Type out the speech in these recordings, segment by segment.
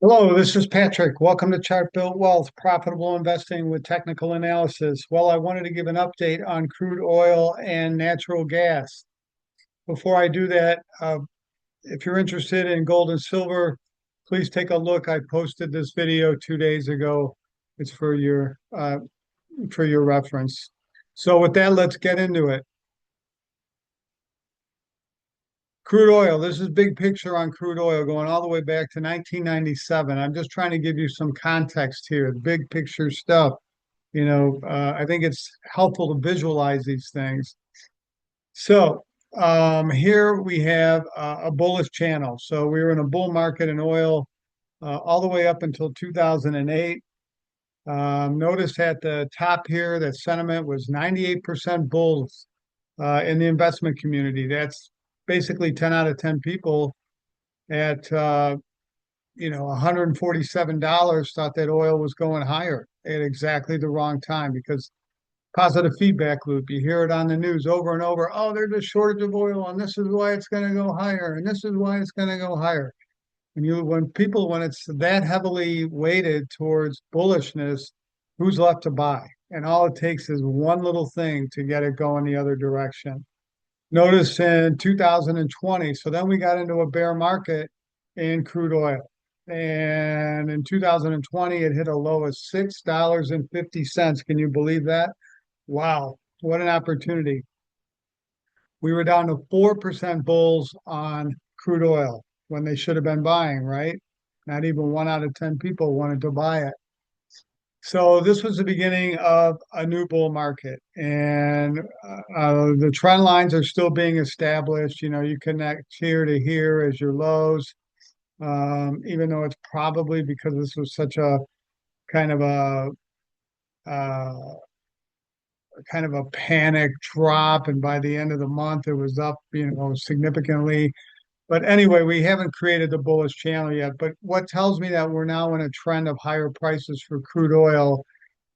Hello, this is Patrick. Welcome to Chart Built Wealth, profitable investing with technical analysis. Well, I wanted to give an update on crude oil and natural gas. Before I do that, if you're interested in gold and silver, please take a look. I posted this video 2 days ago. It's for your reference. So with that, let's get into it. Crude oil. This is big picture on crude oil going all the way back to 1997. I'm just trying to give you some context here, big picture stuff. I think it's helpful to visualize these things. So here we have a bullish channel. So we were in a bull market in oil all the way up until 2008. Notice at the top here that sentiment was 98% bulls in the investment community. That's basically 10 out of 10 people at $147 thought that oil was going higher at exactly the wrong time because positive feedback loop. You hear it on the news over and over. Oh, there's a shortage of oil, and this is why it's going to go higher, and this is why it's going to go higher. And when it's that heavily weighted towards bullishness, who's left to buy? And all it takes is one little thing to get it going the other direction. Notice in 2020, so then we got into a bear market in crude oil. And in 2020, it hit a low of $6.50. Can you believe that? Wow, what an opportunity. We were down to 4% bulls on crude oil when they should have been buying, right? Not even 1 out of 10 people wanted to buy it. So this was the beginning of a new bull market, and the trend lines are still being established. You connect here to here as your lows, even though it's probably because this was such a kind of a uh, kind of a panic drop, and by the end of the month it was up, significantly. But anyway, we haven't created the bullish channel yet. But what tells me that we're now in a trend of higher prices for crude oil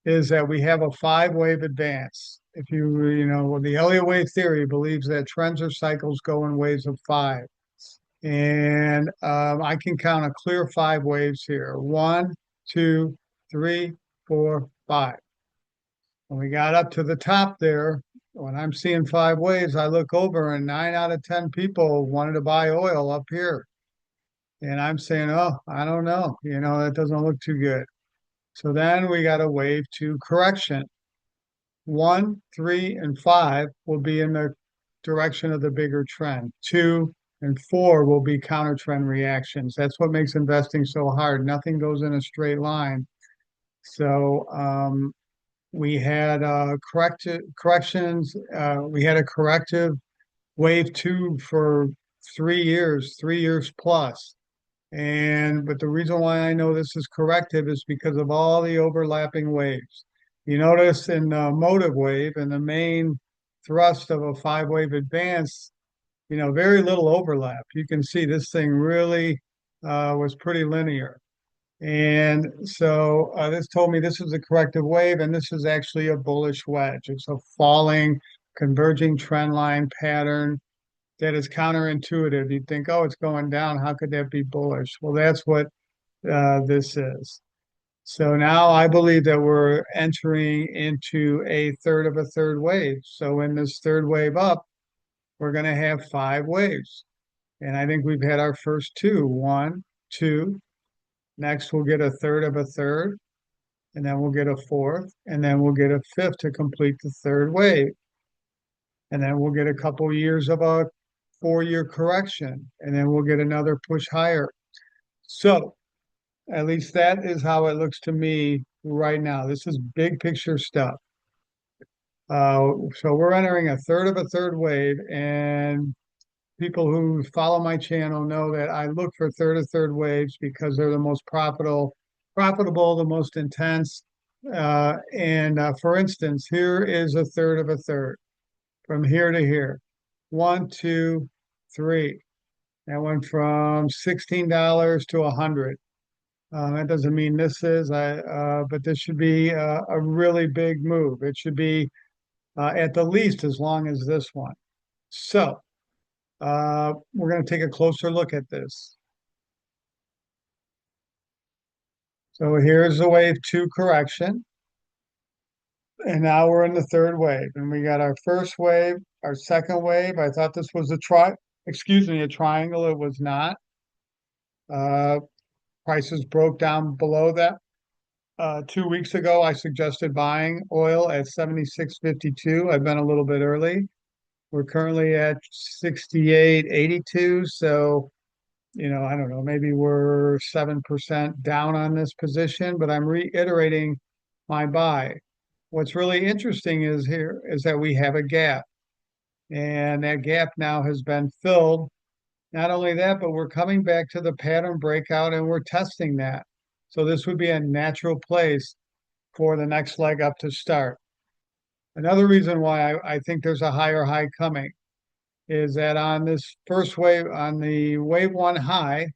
is that we have a five-wave advance. If the Elliott wave theory believes that trends or cycles go in waves of five. And I can count a clear five waves here. One, two, three, four, five. When we got up to the top there, when I'm seeing five waves, I look over and 9 out of 10 people wanted to buy oil up here. And I'm saying, oh, I don't know. That doesn't look too good. So then we got a wave two correction. One, three, and five will be in the direction of the bigger trend. Two and four will be counter trend reactions. That's what makes investing so hard. Nothing goes in a straight line. So we had corrections. We had a corrective wave two for 3 years, 3 years plus. But the reason why I know this is corrective is because of all the overlapping waves. You notice in the motive wave and the main thrust of a five-wave advance, very little overlap. You can see this thing really was pretty linear. And so this told me this is a corrective wave, and this is actually a bullish wedge. It's a falling, converging trend line pattern that is counterintuitive. You'd think, oh, it's going down. How could that be bullish? Well, that's what this is. So now I believe that we're entering into a third of a third wave. So in this third wave up, we're going to have five waves. And I think we've had our first two. One, two. Next, we'll get a third of a third. And then we'll get a fourth. And then we'll get a fifth to complete the third wave. And then we'll get a couple years of a 4-year correction. And then we'll get another push higher. So at least that is how it looks to me right now. This is big picture stuff. So we're entering a third of a third wave, and people who follow my channel know that I look for third of third waves because they're the most profitable, the most intense. For instance, here is a third of a third from here to here. One, two, three. That went from $16 to 100. That doesn't mean this is, but this should be a really big move. It should be at the least as long as this one. So we're going to take a closer look at this. So here's the wave two correction. And now we're in the third wave. And we got our first wave, our second wave. I thought this was a triangle. It was not. Uh, Prices broke down below that. 2 weeks ago, I suggested buying oil at 76.52. I've been a little bit early. We're currently at 68.82. So, I don't know, maybe we're 7% down on this position, but I'm reiterating my buy. What's really interesting is that we have a gap, and that gap now has been filled. Not only that, but we're coming back to the pattern breakout and we're testing that. So this would be a natural place for the next leg up to start. Another reason why I think there's a higher high coming is that on this first wave, on the wave one high,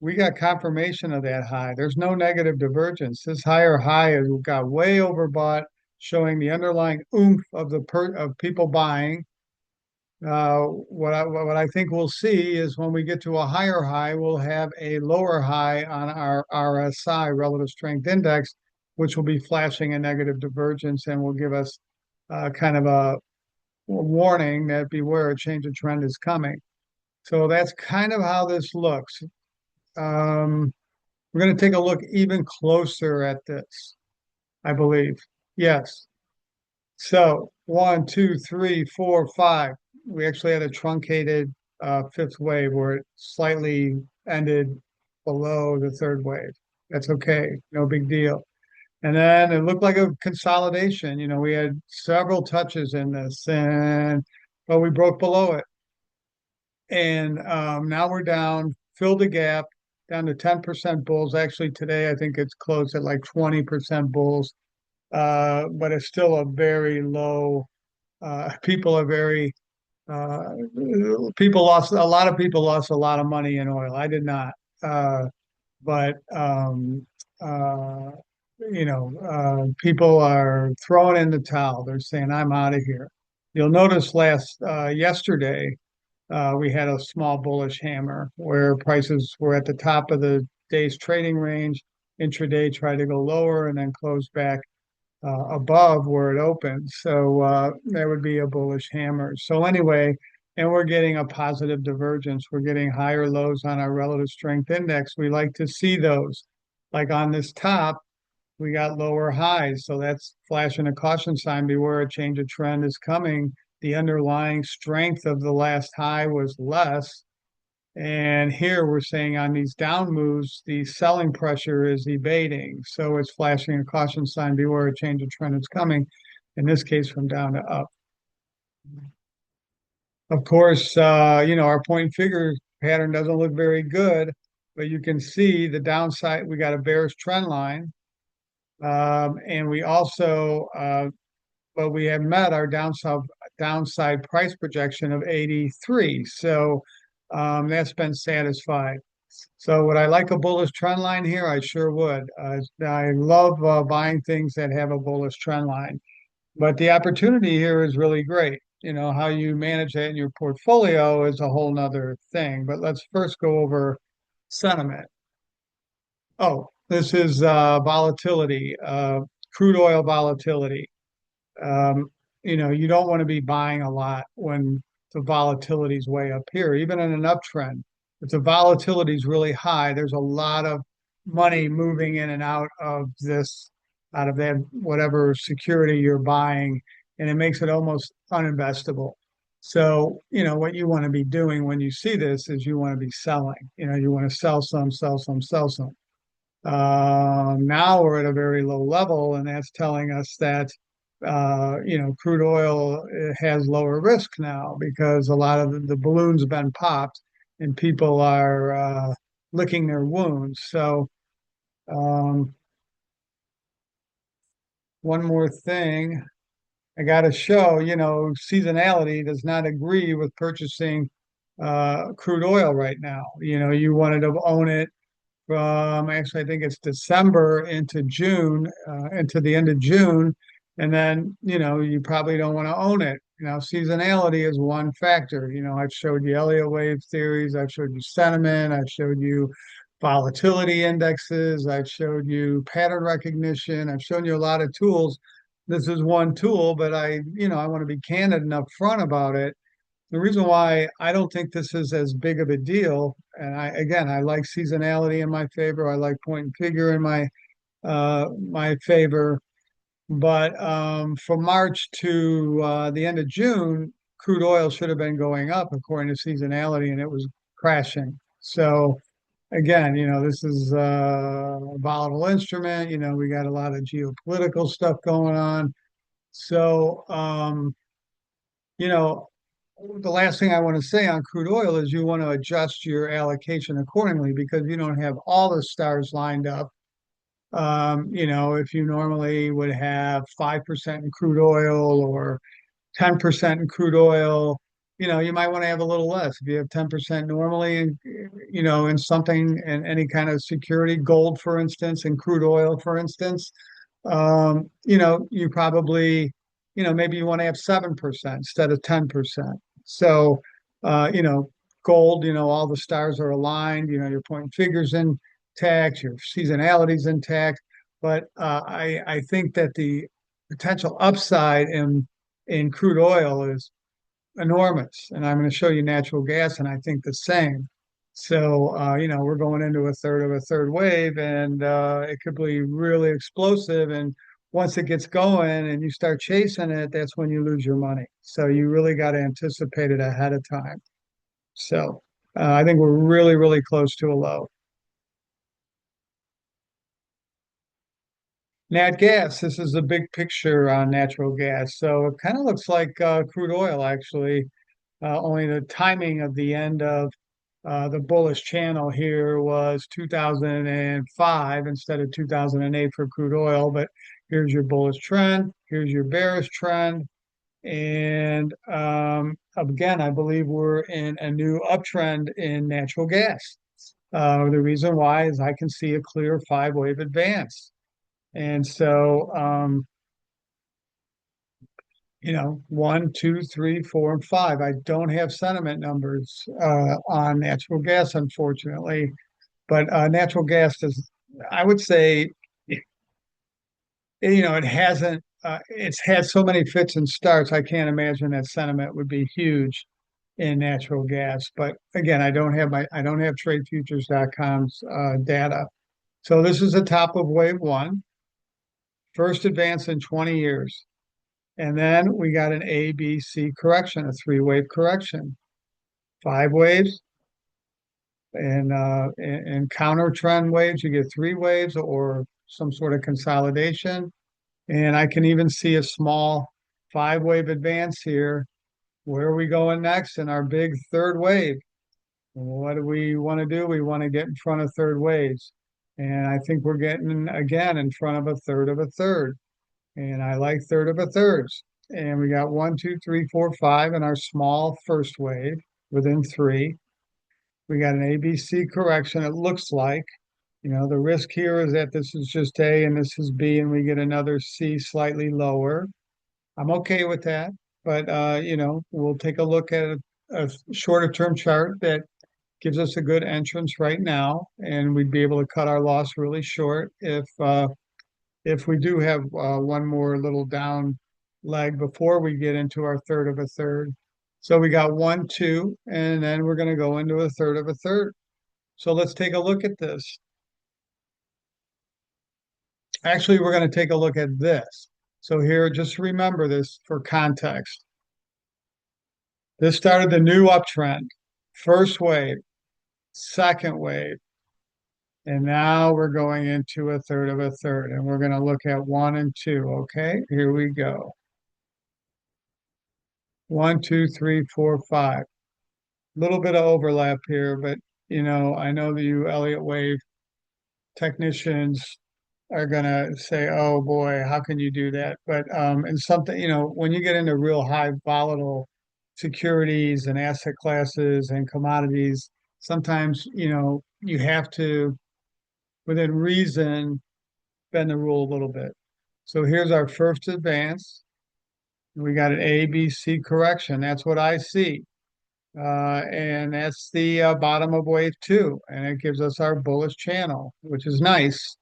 we got confirmation of that high. There's no negative divergence. This higher high has got way overbought, showing the underlying oomph of of people buying. What I think we'll see is when we get to a higher high, we'll have a lower high on our RSI, relative strength index, which will be flashing a negative divergence and will give us kind of a warning that beware, a change of trend is coming. So that's kind of how this looks. Um, we're going to take a look even closer at this, I believe. Yes. So 1, 2, 3, 4, 5. We actually had a truncated fifth wave where it slightly ended below the third wave. That's okay, no big deal. And then it looked like a consolidation. We had several touches in this, and but we broke below it. And now we're down, filled the gap, down to 10% bulls. Actually, today I think it's closed at like 20% bulls, but it's still a very low. People are very people lost a lot of people lost a lot of money in oil. I did not, but uh, people are throwing in the towel. They're saying, "I'm out of here." You'll notice yesterday we had a small bullish hammer where prices were at the top of the day's trading range. Intraday tried to go lower and then closed back above where it opens. So that would be a bullish hammer. So anyway, and we're getting a positive divergence. We're getting higher lows on our relative strength index. We like to see those. Like on this top, we got lower highs. So that's flashing a caution sign. Beware, a change of trend is coming. The underlying strength of the last high was less. And here we're saying on these down moves, the selling pressure is evading. So it's flashing a caution sign, beware a change of trend is coming, in this case from down to up. Of course, our point and figure pattern doesn't look very good, but you can see the downside. We got a bearish trend line. And we also, but we have met our downside price projection of 83. So that's been satisfied. So would I like a bullish trend line here? I sure would. I love buying things that have a bullish trend line, but the opportunity here is really great. How you manage that in your portfolio is a whole nother thing. But let's first go over sentiment. Oh, this is volatility, crude oil volatility. Um, you don't want to be buying a lot when the volatility is way up here, even in an uptrend. If the volatility is really high, there's a lot of money moving in and out of that, whatever security you're buying, and it makes it almost uninvestable. So, what you want to be doing when you see this is you want to be selling. You want to sell some, sell some, sell some. Now we're at a very low level, and that's telling us that crude oil has lower risk now because a lot of the balloons have been popped and people are licking their wounds. So um, one more thing I got to show, seasonality does not agree with purchasing crude oil right now. You wanted to own it from actually, I think it's December into June, into the end of June. And then, you probably don't want to own it. Seasonality is one factor. I've showed you Elliott wave theories, I've showed you sentiment, I've showed you volatility indexes. I've showed you pattern recognition. I've shown you a lot of tools. This is one tool, but I want to be candid and upfront about it. The reason why I don't think this is as big of a deal, and I like seasonality in my favor. I like point and figure in my favor. But from March to the end of June, crude oil should have been going up according to seasonality, and it was crashing. So again, this is a volatile instrument. We got a lot of geopolitical stuff going on. So, you know, the last thing I want to say on crude oil is you want to adjust your allocation accordingly because you don't have all the stars lined up. If you normally would have 5% in crude oil or 10% in crude oil, you might want to have a little less. If you have 10% normally, in something, in any kind of security, gold, for instance, and crude oil, for instance, you probably, maybe you want to have 7% instead of 10%. So, gold, all the stars are aligned, your point and figures intact, your seasonality's intact. But I think that the potential upside in crude oil is enormous. And I'm going to show you natural gas, and I think the same. So, we're going into a third of a third wave, and it could be really explosive. And once it gets going and you start chasing it, that's when you lose your money. So you really got to anticipate it ahead of time. So I think we're really, really close to a low. Nat gas, this is a big picture on natural gas. So it kind of looks like crude oil, actually. Only the timing of the end of the bullish channel here was 2005 instead of 2008 for crude oil. But here's your bullish trend. Here's your bearish trend. And again, I believe we're in a new uptrend in natural gas. The reason why is I can see a clear five-wave advance. And so, 1, 2, 3, 4, and 5. I don't have sentiment numbers on natural gas, unfortunately, but natural gas does, I would say, it hasn't, it's had so many fits and starts. I can't imagine that sentiment would be huge in natural gas. But again, I don't have tradefutures.com's data. So this is the top of wave one, first advance in 20 years. And then we got an A, B, C correction, a three-wave correction, five waves, and counter trend waves, you get three waves or some sort of consolidation. And I can even see a small five-wave advance here. Where are we going next in our big third wave? What do we want to do? We want to get in front of third waves. And I think we're getting again in front of a third of a third. And I like third of a thirds. And we got 1, 2, 3, 4, 5 in our small first wave within three. We got an ABC correction, it looks like. The risk here is that this is just A and this is B, and we get another C slightly lower. I'm okay with that. But, we'll take a look at a shorter term chart that gives us a good entrance right now, and we'd be able to cut our loss really short if we do have one more little down leg before we get into our third of a third. So we got 1, 2, and then we're going to go into a third of a third. So let's take a look at this. Actually, we're going to take a look at this. So here, just remember this for context. This started the new uptrend, first wave, second wave, and now we're going into a third of a third, and we're going to look at 1 and 2. Okay, here we go. 1, 2, 3, 4, 5. Little bit of overlap here, but I know that you Elliott wave technicians are gonna say, "Oh boy, how can you do that?" But and something, when you get into real high volatile securities and asset classes and commodities, sometimes you have to, within reason, bend the rule a little bit. So here's our first advance. We got an A, B, C correction. That's what I see. And that's the bottom of wave two, and it gives us our bullish channel, which is nice.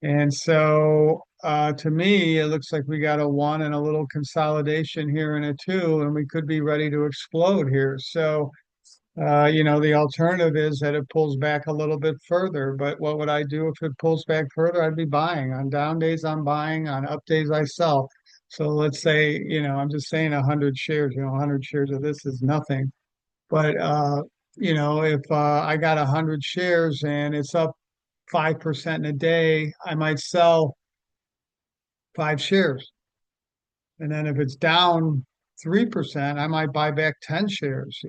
And so to me, it looks like we got a one and a little consolidation here in a two, and we could be ready to explode here. So, the alternative is that it pulls back a little bit further. But what would I do if it pulls back further? I'd be buying. On down days, I'm buying. On up days, I sell. So let's say, I'm just saying 100 shares, 100 shares of this is nothing. But if I got 100 shares and it's up 5% in a day, I might sell 5 shares. And then if it's down 3%, I might buy back 10 shares.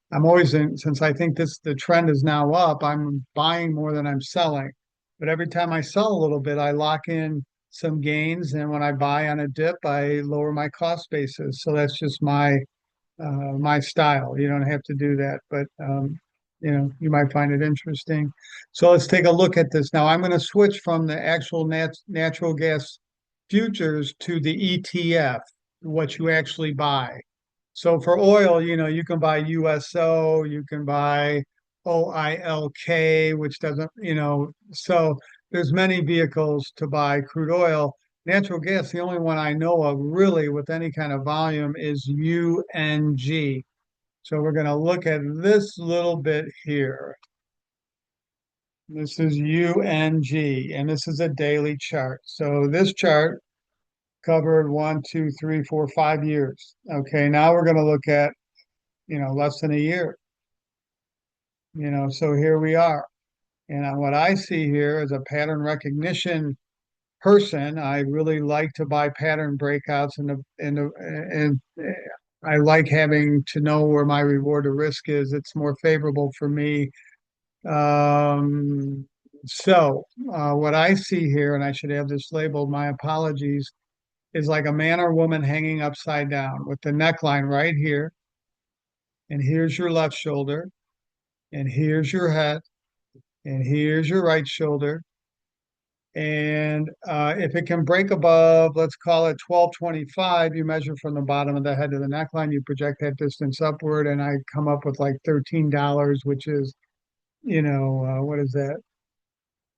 I'm always in, since I think the trend is now up, I'm buying more than I'm selling. But every time I sell a little bit, I lock in some gains. And when I buy on a dip, I lower my cost basis. So that's just my style. You don't have to do that, but you might find it interesting. So let's take a look at this. Now I'm going to switch from the actual natural gas futures to the ETF, what you actually buy. So for oil, you can buy USO, you can buy OILK, which doesn't, so there's many vehicles to buy crude oil. Natural gas, the only one I know of really with any kind of volume is UNG. So we're going to look at this little bit here. This is UNG, and this is a daily chart. So this chart covered 1, 2, 3, 4, 5 years. Okay, now we're going to look at, less than a year. So here we are. And what I see here is a pattern recognition person. I really like to buy pattern breakouts and I like having to know where my reward to risk is. It's more favorable for me. What I see here, and I should have this labeled, my apologies, is like a man or woman hanging upside down with the neckline right here. And here's your left shoulder, and here's your head, and here's your right shoulder. And if it can break above, let's call it 1225, you measure from the bottom of the head to the neckline, you project that distance upward, and I come up with like $13, which is, what is that?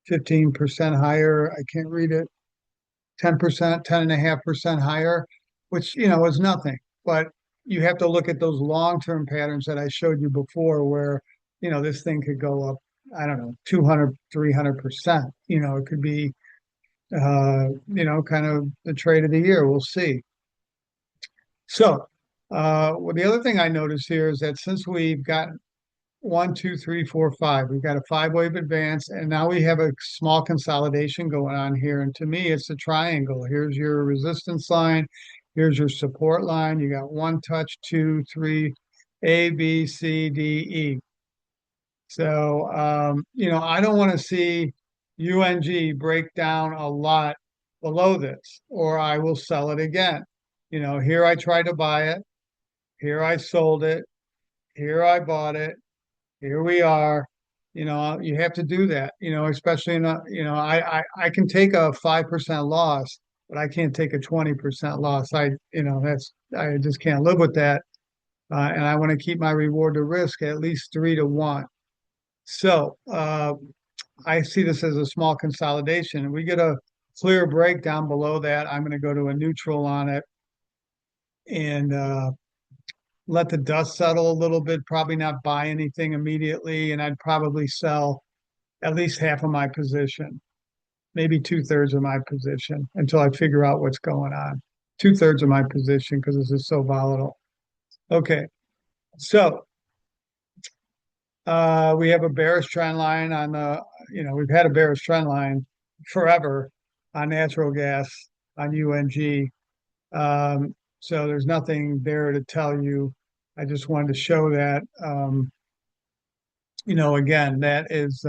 15% higher. I can't read it. 10%, 10.5% higher, which, is nothing. But you have to look at those long-term patterns that I showed you before where, this thing could go up, I don't know, 200, 300%. It could be kind of the trade of the year. We'll see. So, well, the other thing I notice here is that since we've got 1, 2, 3, 4, 5, we've got a five-wave advance, and now we have a small consolidation going on here. And to me, it's a triangle. Here's your resistance line. Here's your support line. You got one touch, two, three, A, B, C, D, E. So, I don't want to see UNG break down a lot below this, or I will sell it again. Here I tried to buy it. Here I sold it. Here I bought it. Here we are. You have to do that, especially in I can take a 5% loss, but I can't take a 20% loss. I just can't live with that. And I want to keep my reward to risk at least 3 to 1. So I see this as a small consolidation. And we get a clear breakdown below that, I'm going to go to a neutral on it and let the dust settle a little bit, probably not buy anything immediately. And I'd probably sell at least half of my position, maybe 2/3 of my position until I figure out what's going on. 2/3 of my position because this is so volatile. Okay. So we have a bearish trend line on we've had a bearish trend line forever on natural gas, on UNG. So there's nothing there to tell you. I just wanted to show that, again, that is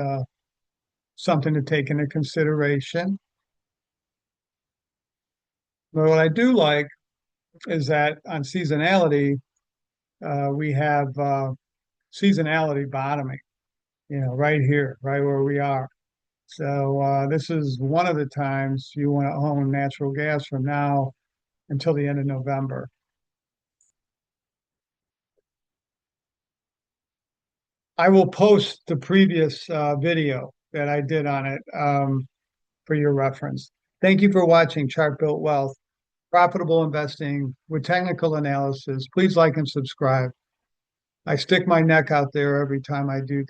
something to take into consideration. But what I do like is that on seasonality, we have seasonality bottoming, right here, right where we are. So this is one of the times you want to own natural gas from now until the end of November. I will post the previous video that I did on it for your reference. Thank you for watching Chart Built Wealth, profitable investing with technical analysis. Please like and subscribe. I stick my neck out there every time I do